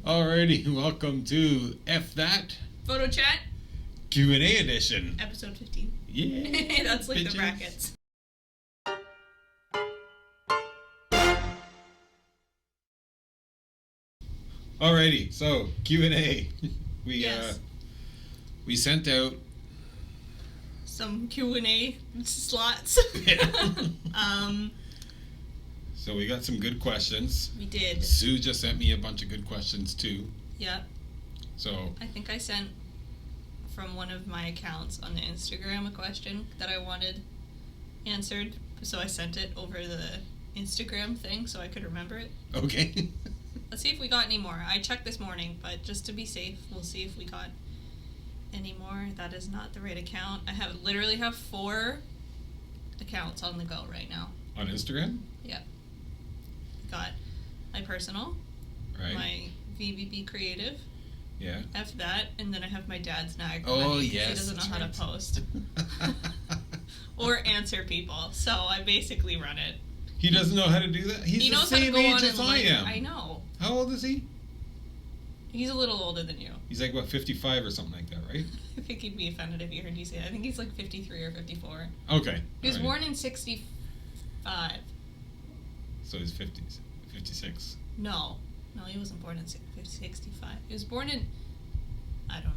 Alrighty, welcome to F That Photo Chat Q&A edition. episode 15. Yeah. That's like bitches. the brackets. Alrighty, so Q&A. Yes. We sent out Some Q&A slots. Yeah. So we got some good questions. We did. Sue just sent me a bunch of good questions too. Yeah. So I think I sent from one of my accounts on the Instagram a question that I wanted answered. So I sent it over the Instagram thing so I could remember it. okay. Let's see if we got any more. I checked this morning, but just to be safe, we'll see if we got any more. That is not the right account. I literally have 4 accounts on the go right now. On Instagram? Yeah. Got my personal, Right. my VBB creative, Yeah. F that, and then I have my dad's nag. Oh, because yes, he doesn't know that's how right. to post or answer people. So I basically run it. He doesn't know how to do that? He's He the knows how to same go age on as and I like, am. I know. How old is he? He's a little older than you. He's like, what, 55 or something like that, right? I think he'd be offended if he heard you say that. I think he's like 53 or 54. Okay. He was alright. born in 65. So he's 56. No, he wasn't born in 65. He was born in, I don't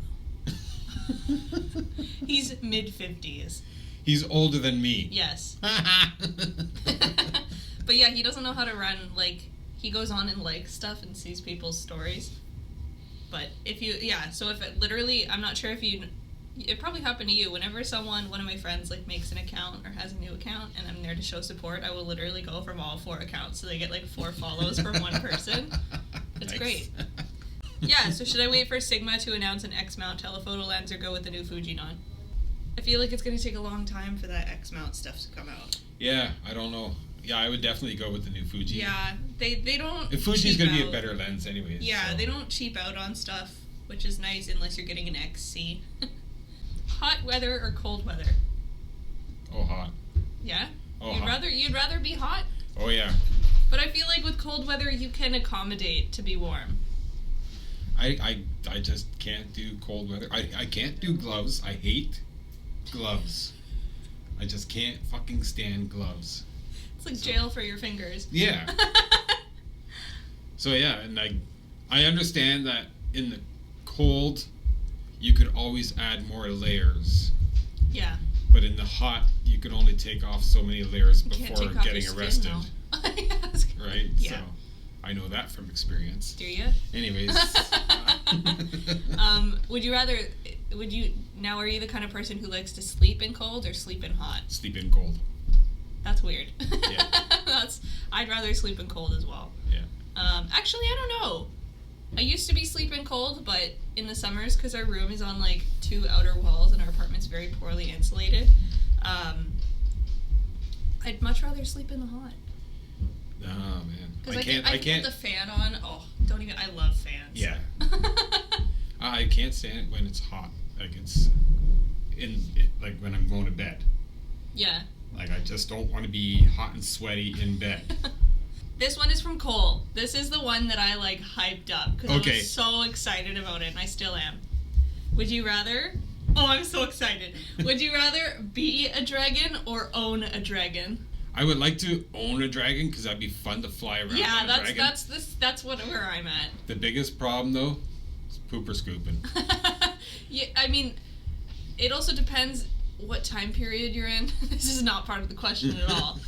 know. He's mid-50s. He's older than me. Yes. But yeah, he doesn't know how to run, like, he goes on and likes stuff and sees people's stories. But if you, so if it literally, I'm not sure if you, it probably happened to you, whenever one of my friends, like, makes an account or has a new account and I'm there to show support, I will literally go from all 4 accounts so they get, like, 4 follows from one person. It's Nice. great. Yeah, so should I wait for Sigma to announce an X-mount telephoto lens or go with the new Fujinon? I feel like it's going to take a long time for that X-mount stuff to come out. Yeah, I don't know. Yeah, I would definitely go with the new Fuji. Yeah, they don't. The Fuji's cheap going to be out. a better lens anyways. Yeah, so. they don't cheap out on stuff, which is nice unless you're getting an XC. Hot weather or cold weather? Oh, hot. Yeah. Oh, you'd hot. rather be hot, Oh, yeah. but I feel like with cold weather you can accommodate to be warm. I just can't do cold weather. I can't do gloves. I hate gloves. I just can't fucking stand gloves. It's like jail for your fingers. Yeah. So yeah, and I understand that in the cold you could always add more layers. Yeah. But in the hot you can only take off so many layers You can't before take off getting your skin, arrested. though. Right? Yeah. So I know that from experience. Do you? Anyways. Now are you the kind of person who likes to sleep in cold or sleep in hot? Sleep in cold. That's weird. Yeah. I'd rather sleep in cold as well. Yeah. Actually, I don't know. I used to be sleeping cold, but in the summers, because our room is on like 2 outer walls and our apartment's very poorly insulated, I'd much rather sleep in the hot. Oh man. Because I can't put the fan on. Oh, don't even. I love fans. Yeah. I can't stand it when it's hot. Like it's like when I'm going to bed. Yeah. Like I just don't want to be hot and sweaty in bed. This one is from Cole. This is the one that I like hyped up because Okay. I was so excited about it, and I still am. Would you rather? Oh, I'm so excited. Would you rather be a dragon or own a dragon? I would like to own a dragon because that'd be fun to fly around Yeah, on a dragon. that's where I'm at. The biggest problem though is pooper scooping. Yeah, I mean, it also depends what time period you're in. This is not part of the question at all.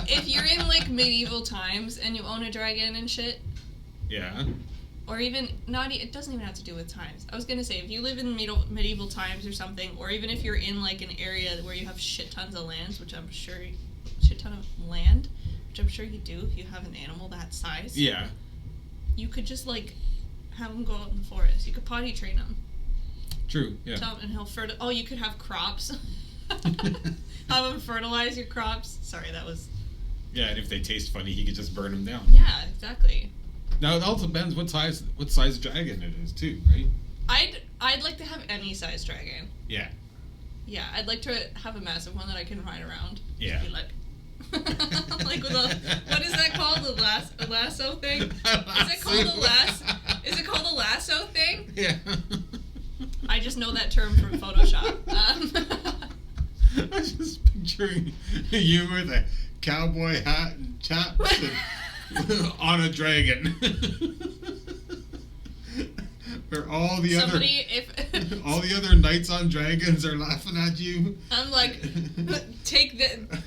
If you're in like medieval times and you own a dragon and shit, Yeah. or even it doesn't even have to do with times. I was gonna say if you live in medieval times or something, or even if you're in like an area where you have shit tons of land, which I'm sure you do if you have an animal that size. Yeah. You could just like have him go out in the forest. You could potty train him. True. Yeah. Tell him, and he'll you could have crops. Have him fertilize your crops. Sorry, that was. Yeah, and if they taste funny, he could just burn them down. Yeah, exactly. Now it also depends what size dragon it is too, right? I'd like to have any size dragon. Yeah. Yeah, I'd like to have a massive one that I can ride around. Yeah. Be like, what is that called? A lasso thing? Is it called Yeah. I just know that term from Photoshop. I was just picturing you with a cowboy hat and chaps and on a dragon. Where all the other knights on dragons are laughing at you. I'm like,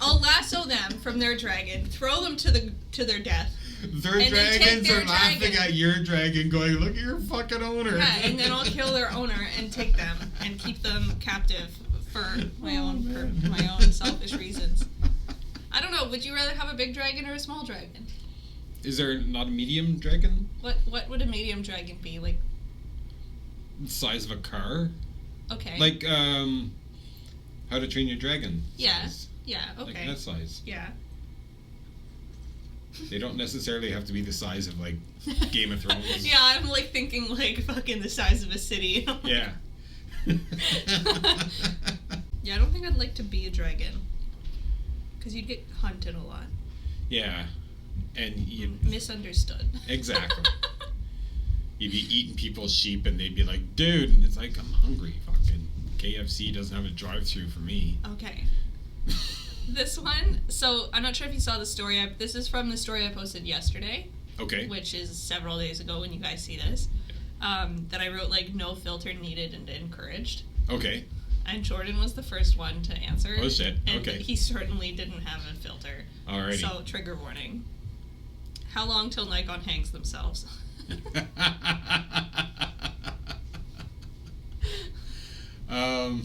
I'll lasso them from their dragon, throw them to their death. Their dragons are laughing at your dragon, going, "Look at your fucking owner." Yeah, and then I'll kill their owner and take them and keep them captive for my own selfish reasons. I don't know. Would you rather have a big dragon or a small dragon? Is there not a medium dragon? What would a medium dragon be like? The size of a car. Okay. Like How to Train Your Dragon. Yeah. Size. Yeah. Okay. Like that size. Yeah. They don't necessarily have to be the size of like Game of Thrones. Yeah, I'm like thinking like fucking the size of a city. Yeah. Yeah, I don't think I'd like to be a dragon. Because you'd get hunted a lot. Yeah. And you misunderstood. Exactly. You'd be eating people's sheep and they'd be like, "Dude," and it's like, "I'm hungry. Fucking KFC doesn't have a drive-thru for me." Okay. This one, so I'm not sure if you saw the story. This is from the story I posted yesterday. Okay. Which is several days ago when you guys see this. That I wrote like no filter needed and encouraged. Okay. And Jordan was the first one to answer. Oh shit. And okay. he certainly didn't have a filter. Alrighty. So trigger warning. How long till Nikon hangs themselves? I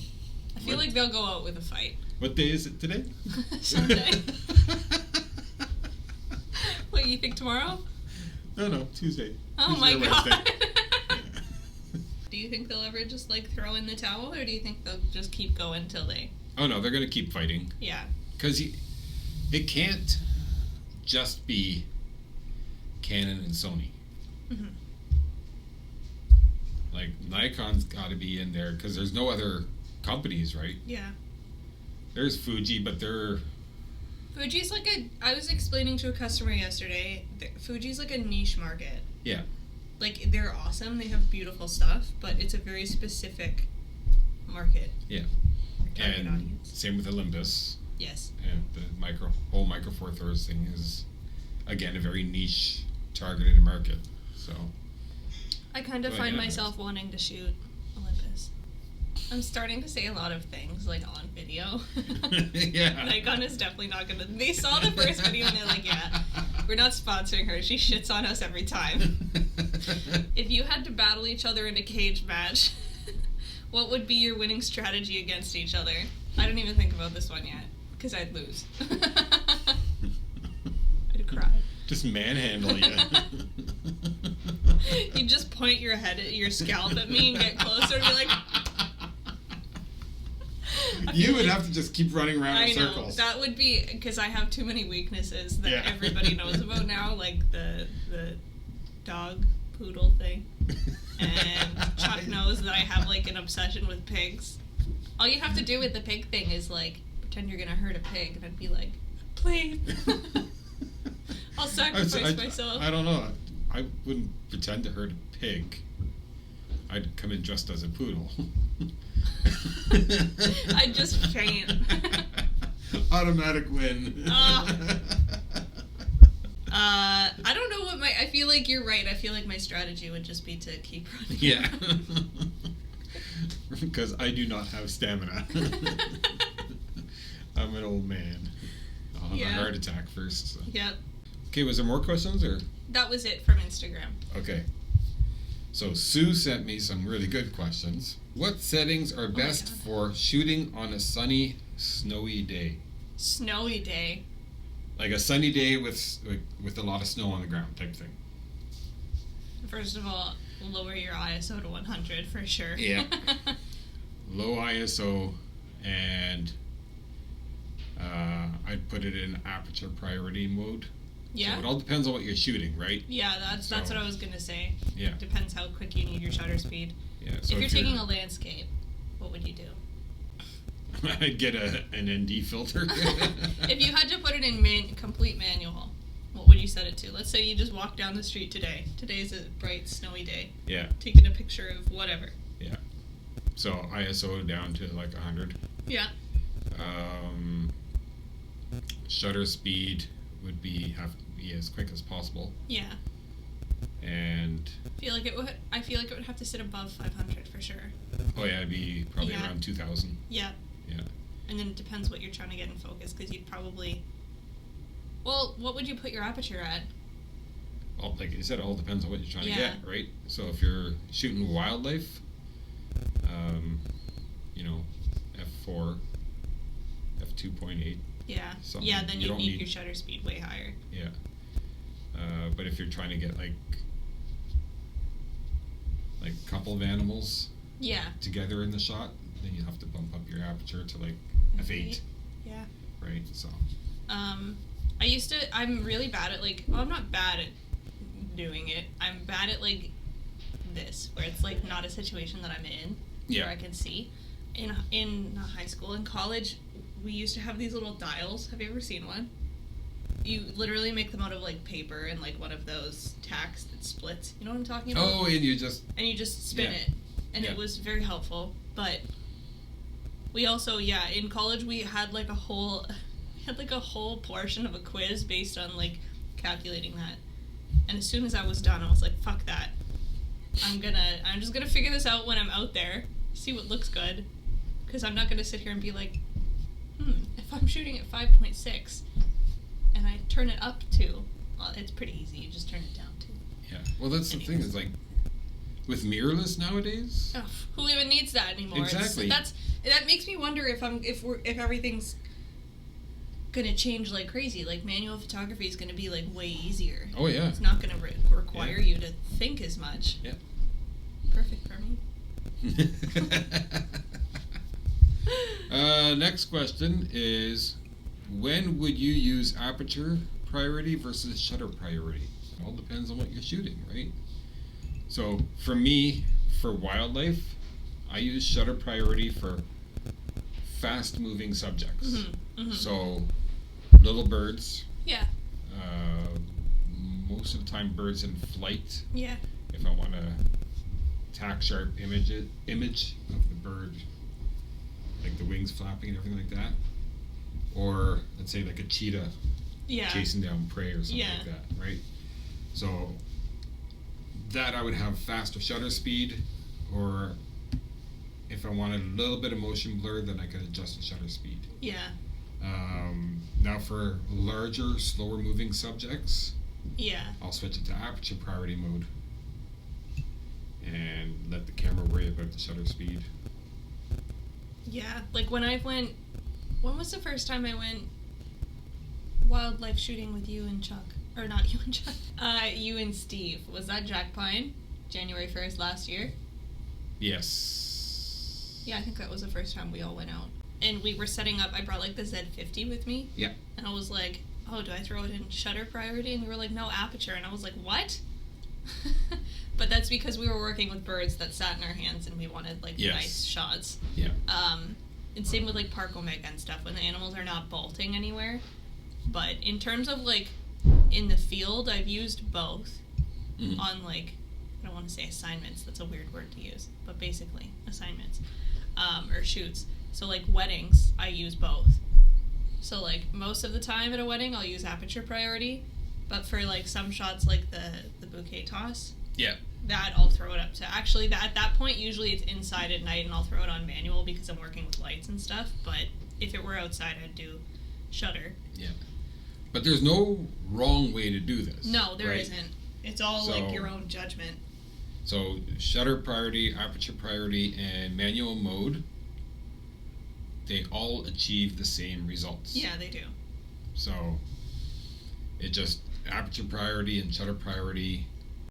feel like they'll go out with a fight. What day is it today? Sunday. What, you think tomorrow? No, Tuesday. Oh Tuesday my god. Do you think they'll ever just like throw in the towel, or do you think they'll just keep going till they... Oh no, they're gonna keep fighting. Yeah. Because it can't just be Canon and Sony. Mm-hmm. Like, Nikon's got to be in there because there's no other companies, right? Yeah. There's Fuji, but they're... Fuji's like I was explaining to a customer yesterday, Fuji's like a niche market. Yeah. Like, they're awesome, they have beautiful stuff, but it's a very specific market. Yeah. Target And audience. same with Olympus. Yes. And the whole Micro Four Throws thing is, again, a very niche, targeted market. So... I kind of find myself wanting to shoot Olympus. I'm starting to say a lot of things, like, on video. Yeah. Nikon is definitely not gonna... They saw the first video and they're like, yeah, we're not sponsoring her. She shits on us every time. If you had to battle each other in a cage match, what would be your winning strategy against each other? I didn't even think about this one yet, because I'd lose. I'd cry. Just manhandle you. You just point your head at your scalp at me and get closer and be like... You would have to just keep running around in know. circles. That would be... Because I have too many weaknesses that everybody knows about now, like the dog poodle thing. And Chuck knows that I have, like, an obsession with pigs. All you have to do with the pig thing is, like, pretend you're gonna hurt a pig, and I'd be like, please. I'll sacrifice myself. I don't know. I wouldn't pretend to hurt a pig. I'd come in dressed as a poodle. I'd just faint. Automatic win. I don't know what I feel like you're right. I feel like my strategy would just be to keep running. Yeah. Because I do not have stamina. I'm an old man. I'll have a heart attack first. So. Yep. Okay, was there more questions or? That was it from Instagram. Okay. So Sue sent me some really good questions. What settings are best for shooting on a sunny, snowy day? Snowy day. Like a sunny day with a lot of snow on the ground type thing. First of all, lower your ISO to 100 for sure. Yeah. Low ISO, and I'd put it in aperture priority mode. Yeah. So it all depends on what you're shooting, right? Yeah, that's what I was gonna say. Yeah. Depends how quick you need your shutter speed. Yeah. So if you're taking a landscape, what would you do? I'd get an ND filter. If you had to put it in complete manual, what would you set it to? Let's say you just walk down the street today. Today's a bright, snowy day. Yeah. Taking a picture of whatever. Yeah. So ISO down to like 100. Yeah. Shutter speed would have to be as quick as possible. Yeah. And I feel like it would have to sit above 500 for sure. oh yeah, it'd be probably around 2000. Yeah. Yeah. And then it depends what you're trying to get in focus, because you'd probably... Well, what would you put your aperture at? Well, like you said, it all depends on what you're trying to Yeah. get, right? So if you're shooting wildlife, f4, f2.8. Yeah. Something. Yeah, then You you don't need need- your shutter speed way higher. Yeah. But if you're trying to get like a couple of animals Yeah. together in the shot, then you have to bump up your aperture to like f8, Yeah. right? So I'm really bad at I'm not bad at doing it. I'm bad at this, where it's not a situation that I'm in, Yeah. where I can see. In high school and college, we used to have these little dials. Have you ever seen one? You literally make them out of paper and one of those tacks that splits. You know what I'm talking about? oh, and you just And you just spin Yeah. it, and Yeah. it was very helpful. But we also, in college we had a whole portion of a quiz based on calculating that. And as soon as I was done, I was like, fuck that. I'm just gonna figure this out when I'm out there, see what looks good, because I'm not gonna sit here and be like, if I'm shooting at 5.6 and I turn it up to, well, it's pretty easy. You just turn it down to. yeah. Well, that's the thing is with mirrorless nowadays. Ugh, who even needs that anymore? Exactly. That makes me wonder if everything's gonna change like crazy. Manual photography is gonna be way easier. Oh yeah. It's not gonna require you to think as much. Yeah. Perfect for me. Next question is, when would you use aperture priority versus shutter priority? It all depends on what you're shooting, right? So for me, for wildlife, I use shutter priority for fast moving subjects. Mm-hmm, mm-hmm. So little birds, Yeah. most of the time birds in flight. Yeah. If I want to tack sharp image of the bird, like the wings flapping and everything like that, or let's say a cheetah Yeah. chasing down prey or something Yeah. like that, right? So that I would have faster shutter speed, or if I wanted a little bit of motion blur, then I could adjust the shutter speed. Yeah. Now for larger, slower moving subjects, Yeah. I'll switch it to aperture priority mode and let the camera worry about the shutter speed. Yeah. When was the first time I went wildlife shooting with you and Chuck? Or not you and Chuck. You and Steve. Was that Jack Pine? January 1st last year? Yes. Yeah, I think that was the first time we all went out. And we were setting up, I brought the Z50 with me. Yeah. And I was like, oh, do I throw it in shutter priority? And you were like, no, aperture. And I was like, what? But that's because we were working with birds that sat in our hands and we wanted Yes. nice shots. Yeah. And same with park omega and stuff, when the animals are not bolting anywhere. But in terms of in the field, I've used both on I don't want to say assignments, that's a weird word to use, but basically assignments, or shoots. So weddings, I use both. So most of the time at a wedding, I'll use aperture priority, but for some shots the bouquet toss, Yeah. that I'll throw it up to. Actually, at that point, usually it's inside at night and I'll throw it on manual because I'm working with lights and stuff, but if it were outside, I'd do shutter. Yeah. But there's no wrong way to do this. No, there right? not It's all So- your own judgment. So shutter priority, aperture priority, and manual mode, they all achieve the same results. Yeah, they do. So it just aperture priority and shutter priority.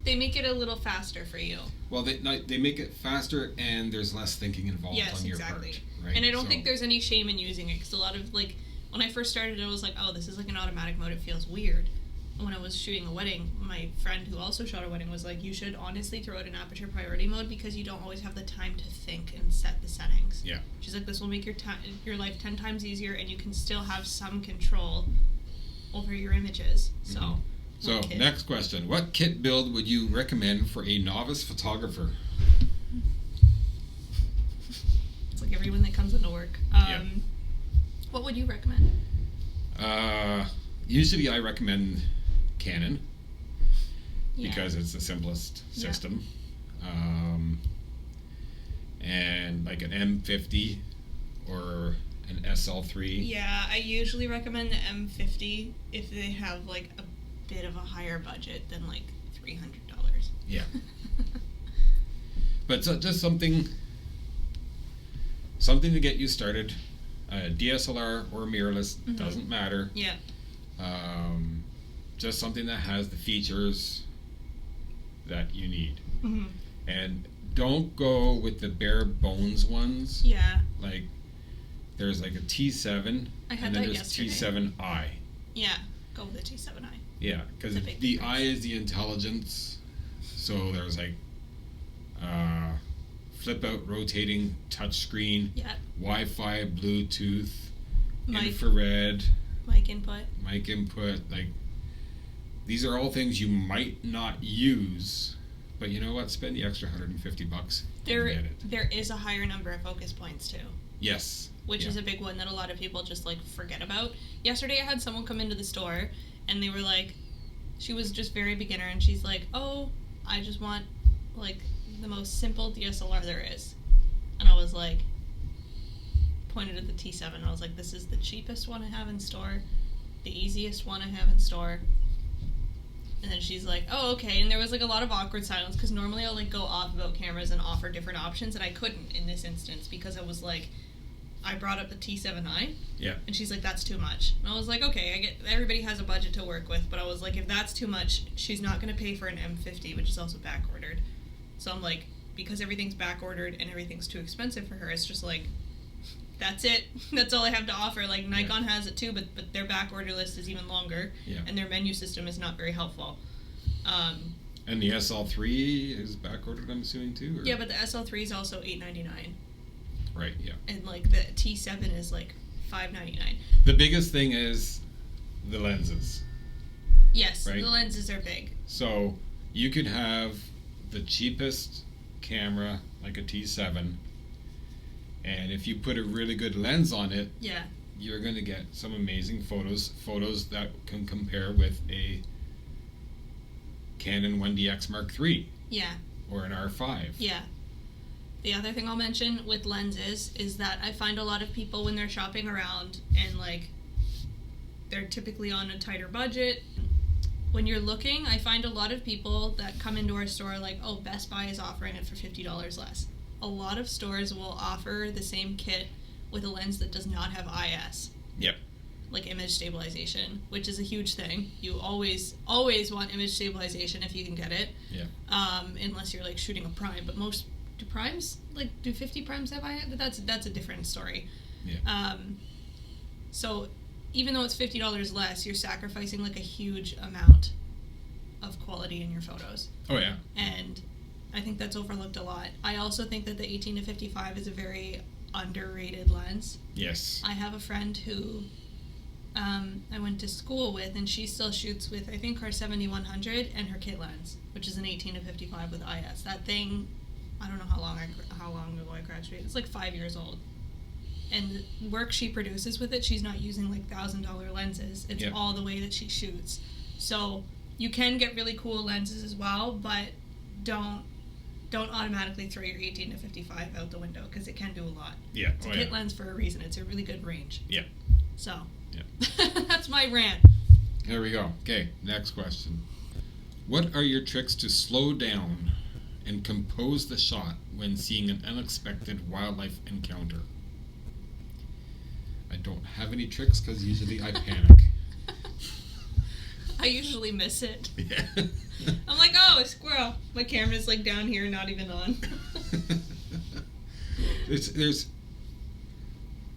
They make it a little faster for you. Well, they make it faster, and there's less thinking involved Yes, on your exactly. part, right? And I don't So- think there's any shame in using it, because a lot of when I first started, I was like, oh, this is an automatic mode. It feels weird. And when I was shooting a wedding, my friend who also shot a wedding was like, you should honestly throw it in aperture priority mode because you don't always have the time to think and set the settings. Yeah. She's like, this will make your life 10 times easier, and you can still have some control over your images. So, Mhm. So, kit. next question. What kit build would you recommend for a novice photographer? It's like everyone that comes into work. Yeah. What would you recommend? Usually I recommend Canon Yeah. because it's the simplest Yeah. system. And like an M50 or an SL3. Yeah, I usually recommend the M50 if they have like a bit of a higher budget than like $300. Yeah. But so just something to get you started. DSLR or mirrorless, Mhm. doesn't matter. Yeah. Just something that has the features that you need. Mm-hmm. And don't go with the bare bones ones. Yeah. Like there's like a T7 I had and then that there's yesterday. T7i. Yeah. Go with the T7i. Yeah, because It's a big the difference. I is the intelligence. So there's like flip out rotating touchscreen, Yeah. Wi-Fi, Bluetooth, Mic. infrared, Mic input. mic input. Like these are all things you might not use, but you know what? Spend the extra $150. There and get it. there is a higher number of focus points too, Yes. which Yeah. is a big one that a lot of people just like forget about. Yesterday I had someone come into the store and they were like, she was just very beginner and she's like, oh, I just want like the most simple DSLR there is. And I was like, pointed at the T7. I was like, this is the cheapest one I have in store, the easiest one I have in store. And then she's like, oh, okay. And there was like a lot of awkward silence because normally I'll like go off about cameras and offer different options, and I couldn't in this instance because I was like, I brought up the T7i. Yeah. And she's like, that's too much. And I was like, okay, I get everybody has a budget to work with, but I was like, if that's too much, she's not going to pay for an M50, which is also back ordered. So I'm like, because everything's back ordered and everything's too expensive for her, it's just like, that's it. That's all I have to offer. Like Nikon has it too, but their back order list is even longer, Yeah. and their menu system is not very helpful. And the SL3 is back ordered, I'm assuming too. Or? Yeah, but the SL3 is also $899, Right. Yeah. and like the T7 is like $599. The biggest thing is the lenses. Yes, Right. the lenses are big. So you could have the cheapest camera, like a T7, and if you put a really good lens on it, Yeah. you're going to get some amazing photos that can compare with a Canon 1DX Mark III Yeah. or an R5. Yeah. The other thing I'll mention with lenses is that I find a lot of people when they're shopping around and like they're typically on a tighter budget. When you're looking, I find a lot of people that come into our store like, oh, Best Buy is offering it for $50 less. A lot of stores will offer the same kit with a lens that does not have IS. Yep. Like image stabilization, which is a huge thing. You always want image stabilization if you can get it. Yeah. Unless you're like shooting a prime, but most do 50 primes have IS? But that's a different story. Yeah. So even though it's $50 less, you're sacrificing like a huge amount of quality in your photos. Oh yeah. And I think that's overlooked a lot. I also think that the 18 to 55 is a very underrated lens. Yes. I have a friend who I went to school with, and she still shoots with, I think, her 7100 and her kit lens, which is an 18 to 55 with IS. That thing, I don't know how long ago I graduated. It's like 5 years old. And the work she produces with it, she's not using like $1,000 lenses. It's Yep. all the way that she shoots. So you can get really cool lenses as well, but don't automatically throw your 18 to 55 out the window because it can do a lot. Yeah. It's a Oh kit yeah. lens for a reason. It's a really good range. Yeah. So Yeah. that's my rant. There we go. Okay, next question. What are your tricks to slow down and compose the shot when seeing an unexpected wildlife encounter? I don't have any tricks because usually I panic. I usually miss it. Yeah. I'm like, oh, a squirrel. My camera's like down here, not even on.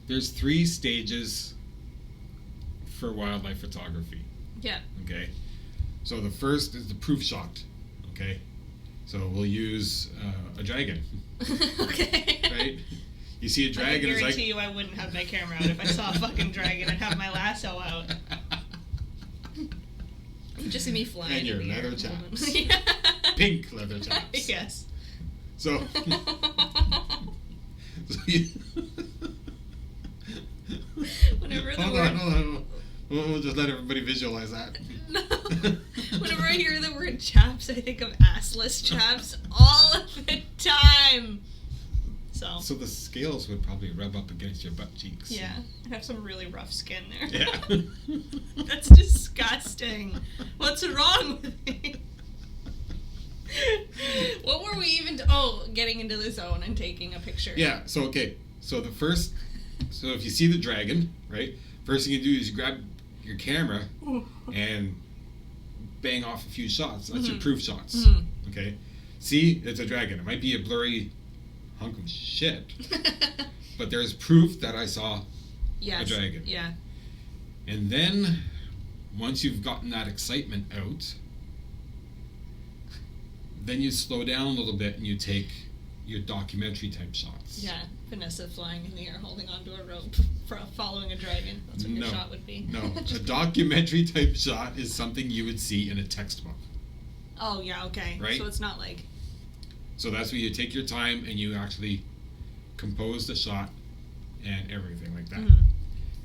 There's 3 stages for wildlife photography. Yeah. Okay. So the first is the proof shot. Okay. So we'll use a dragon. Okay. Right. You see a dragon. I It's guarantee like you I wouldn't have my camera out if I saw a fucking dragon. I'd have my lasso out. Just see me flying. And your in the air leather at the moment. chaps. Yeah. Pink leather chaps. Yes. So, you, Whenever the hold word, on. We'll just let everybody visualize that. No. Whenever I hear the word chaps, I think of assless chaps all of the time. So the scales would probably rub up against your butt cheeks. Yeah, I have some really rough skin there. Yeah. That's disgusting. What's wrong with me? What were we even... getting into the zone and taking a picture. Yeah, so okay. So if you see the dragon, right? First thing you do is you grab your camera and bang off a few shots. That's your proof shots. Okay? See, it's a dragon. It might be a blurry hunk of shit, but there's proof that I saw a dragon. Yeah. And then, once you've gotten that excitement out, then you slow down a little bit and you take your documentary type shots. Yeah, Vanessa flying in the air holding onto a rope following a dragon. That's what your shot would be. No, a documentary type shot is something you would see in a textbook. Oh, yeah, okay. Right? So it's not like... So that's where you take your time and you actually compose the shot and everything like that.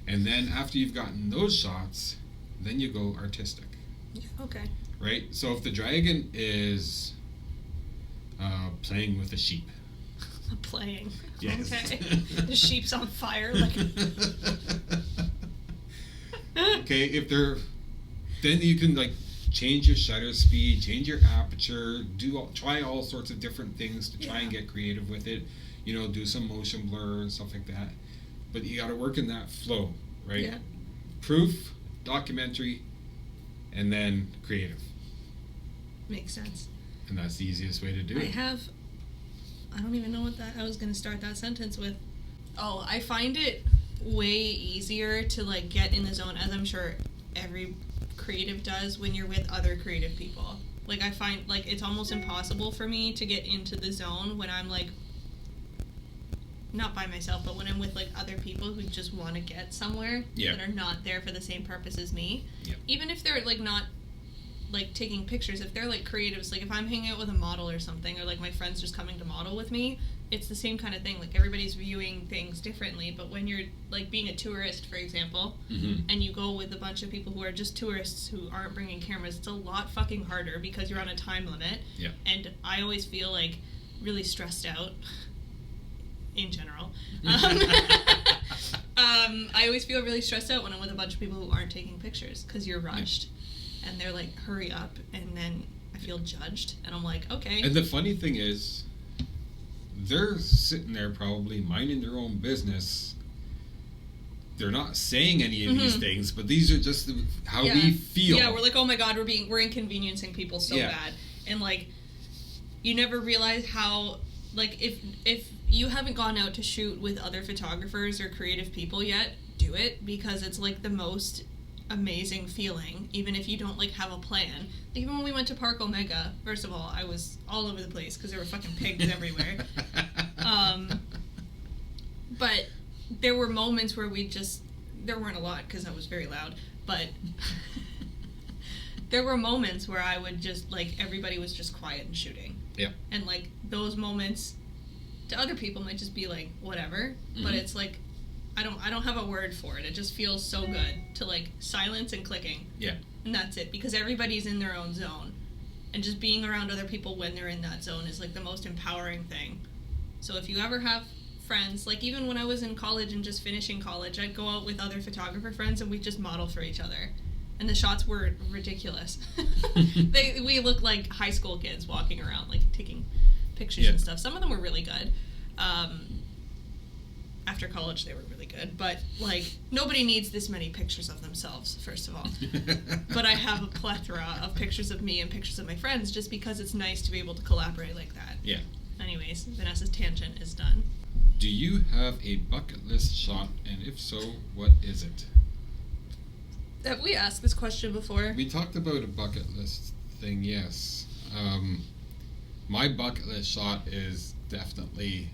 And then after you've gotten those shots, then you go artistic. Yeah, okay. Right? So if the dragon is playing with a sheep. Playing. Yes. Okay. The sheep's on fire. Like... Okay, if they're... Then you can like change your shutter speed, change your aperture, try all sorts of different things to try and get creative with it. You know, do some motion blur and stuff like that. But you got to work in that flow, right? Yeah. Proof, documentary, and then creative. Makes sense. And that's the easiest way to do it. I don't even know what I was going to start that sentence with. Oh, I find it way easier to like get in the zone, as I'm sure every creative does, when you're with other creative people. Like I find like it's almost impossible for me to get into the zone when I'm like not by myself, but when I'm with like other people who just want to get somewhere that are not there for the same purpose as me. Yep. Even if they're like not like taking pictures, if they're like creatives, like if I'm hanging out with a model or something, or like my friends just coming to model with me, it's the same kind of thing. Like everybody's viewing things differently, but when you're like being a tourist, for example, and you go with a bunch of people who are just tourists who aren't bringing cameras, it's a lot fucking harder because you're on a time limit. Yeah. And I always feel like really stressed out in general. I always feel really stressed out when I'm with a bunch of people who aren't taking pictures because you're rushed. And they're like, hurry up, and then I feel judged, and I'm like, okay. And the funny thing is, they're sitting there probably minding their own business. They're not saying any of these things, but these are just how we feel. Yeah, we're like, oh my god, we're inconveniencing people so bad. And like, you never realize how, like, if you haven't gone out to shoot with other photographers or creative people yet, do it, because it's like the most amazing feeling, even if you don't like have a plan. Like, even when we went to Park Omega, first of all, I was all over the place because there were fucking pigs everywhere. But there were moments where there weren't a lot because I was very loud, but there were moments where I would just like, everybody was just quiet and shooting. Yeah. And like those moments to other people might just be like whatever, but it's like I don't have a word for it. It just feels so good to like silence and clicking. Yeah. And that's it, because everybody's in their own zone. And just being around other people when they're in that zone is like the most empowering thing. So if you ever have friends, like even when I was in college and just finishing college, I'd go out with other photographer friends and we'd just model for each other. And the shots were ridiculous. We looked like high school kids walking around, like taking pictures and stuff. Some of them were really good. After college, they were really good. But, like, nobody needs this many pictures of themselves, first of all. But I have a plethora of pictures of me and pictures of my friends just because it's nice to be able to collaborate like that. Yeah. Anyways, Vanessa's tangent is done. Do you have a bucket list shot, and if so, what is it? Have we asked this question before? We talked about a bucket list thing, yes. My bucket list shot is definitely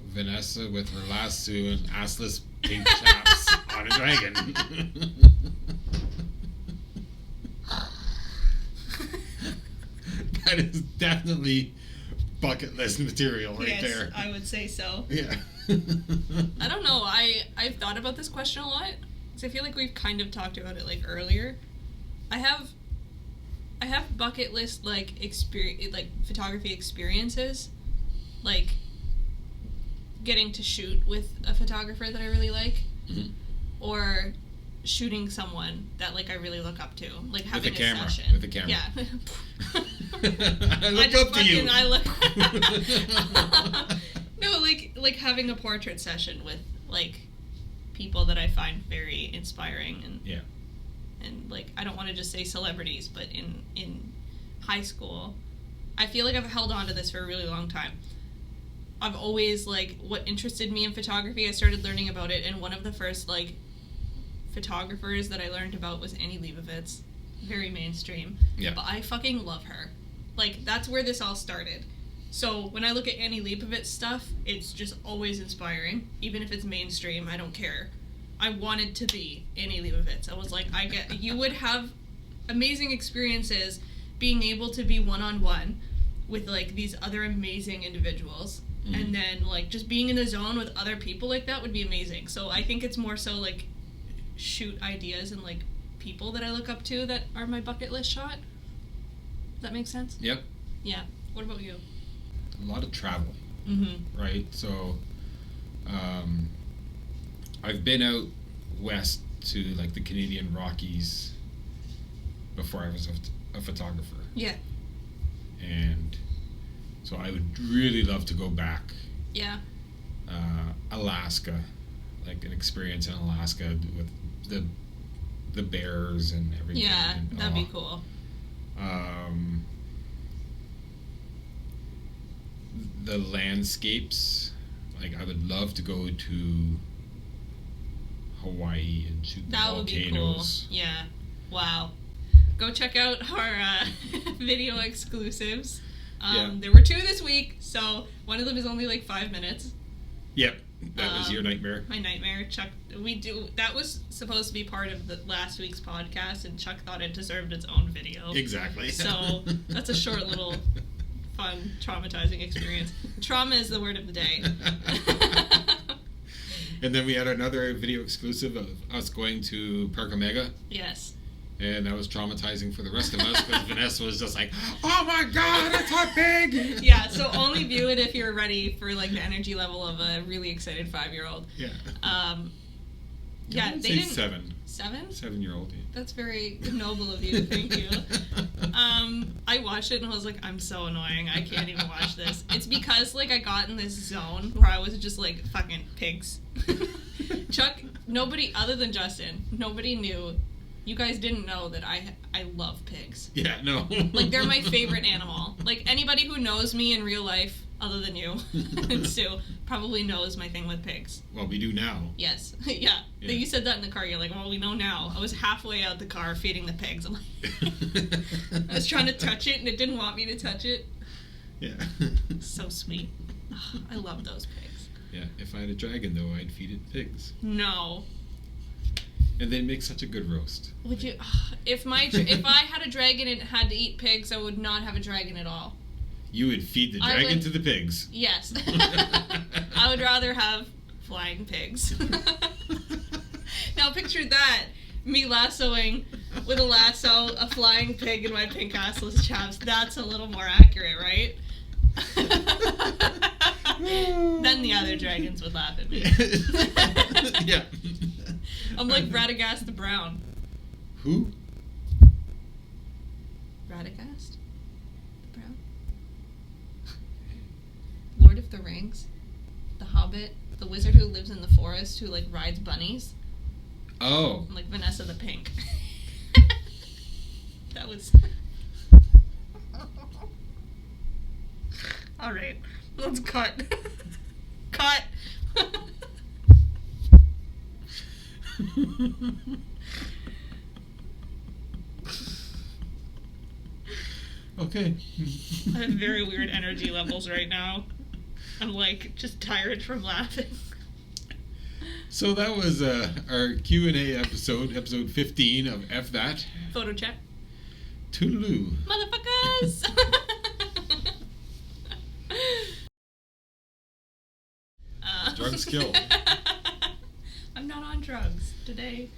Vanessa with her lasso and assless pink chaps on a dragon. That is definitely bucket list material right there. I would say so. Yeah. I don't know. I've thought about this question a lot. Because I feel like we've kind of talked about it, like, earlier. I have bucket list, like, photography experiences. Like, getting to shoot with a photographer that I really like. Mm-hmm. Or shooting someone that, like, I really look up to. Like, having with a camera. session. With a camera. Yeah. I look up to you. No, like having a portrait session with, like, people that I find very inspiring. And yeah. And, like, I don't want to just say celebrities, but in high school, I feel like I've held on to this for a really long time. I've always, like, what interested me in photography, I started learning about it, and one of the first, like, photographers that I learned about was Annie Leibovitz. Very mainstream. Yeah. But I fucking love her. Like, that's where this all started. So, when I look at Annie Leibovitz stuff, it's just always inspiring. Even if it's mainstream, I don't care. I wanted to be Annie Leibovitz. I was like, you would have amazing experiences being able to be one-on-one with, like, these other amazing individuals. Mm-hmm. And then, like, just being in the zone with other people like that would be amazing. So I think it's more so, like, shoot ideas and, like, people that I look up to that are my bucket list shot. Does that make sense? Yep. Yeah. What about you? A lot of travel. Mm-hmm. Right? So, I've been out west to, like, the Canadian Rockies before I was a photographer. Yeah. And so I would really love to go back. Yeah. Alaska, like an experience in Alaska with the bears and everything. Yeah, and, that'd be cool. The landscapes, like, I would love to go to Hawaii and shoot the that volcanoes. Would be cool. Yeah. Wow. Go check out our video exclusives. Yeah. There were 2 this week, so one of them is only like 5 minutes. Yep, that was your nightmare. My nightmare. Chuck, that was supposed to be part of the last week's podcast, and Chuck thought it deserved its own video. Exactly. So that's a short little, fun, traumatizing experience. Trauma is the word of the day. And then we had another video exclusive of us going to Park Omega. Yes. And that was traumatizing for the rest of us because Vanessa was just like, "Oh my God, it's a pig!" Yeah, so only view it if you're ready for, like, the energy level of a really excited 5-year-old. Yeah. Yeah, they didn't. 7. 7? 7-year-old. Yeah. That's very noble of you. Thank you. I watched it and I was like, I'm so annoying. I can't even watch this. It's because, like, I got in this zone where I was just like, fucking pigs. Chuck, nobody other than Justin, nobody knew. You guys didn't know that I love pigs. Yeah, no. Like, they're my favorite animal. Like, anybody who knows me in real life, other than you and Sue, probably knows my thing with pigs. Well, we do now. Yes. Yeah. You said that in the car. You're like, well, we know now. I was halfway out the car feeding the pigs. I'm like, I was trying to touch it, and it didn't want me to touch it. Yeah. So sweet. Oh, I love those pigs. Yeah. If I had a dragon, though, I'd feed it pigs. No. And they'd make such a good roast. Would you? If I had a dragon and had to eat pigs, I would not have a dragon at all. You would feed the dragon to the pigs. Yes. I would rather have flying pigs. Now picture that. Me lassoing with a lasso, a flying pig, and my pink assless chaps. That's a little more accurate, right? Then the other dragons would laugh at me. Yeah. I'm like Radagast the Brown. Who? Radagast the Brown? Lord of the Rings? The Hobbit? The wizard who lives in the forest who, like, rides bunnies? Oh. I'm like Vanessa the Pink. That was... Alright, let's cut. Cut! Okay. I have very weird energy levels right now. I'm, like, just tired from laughing. So that was our Q&A episode 15 of F That. Photo check. Toodaloo. Motherfuckers! drugs kill. I'm not on drugs today.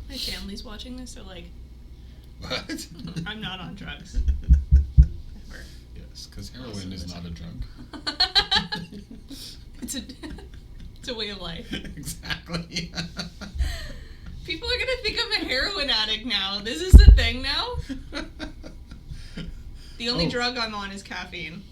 My family's watching this. They're like, what? I'm not on drugs. Ever. Yes, because heroin is not a drug. It's a way of life. Exactly. People are gonna think I'm a heroin addict now. This is the thing now. The only drug I'm on is caffeine.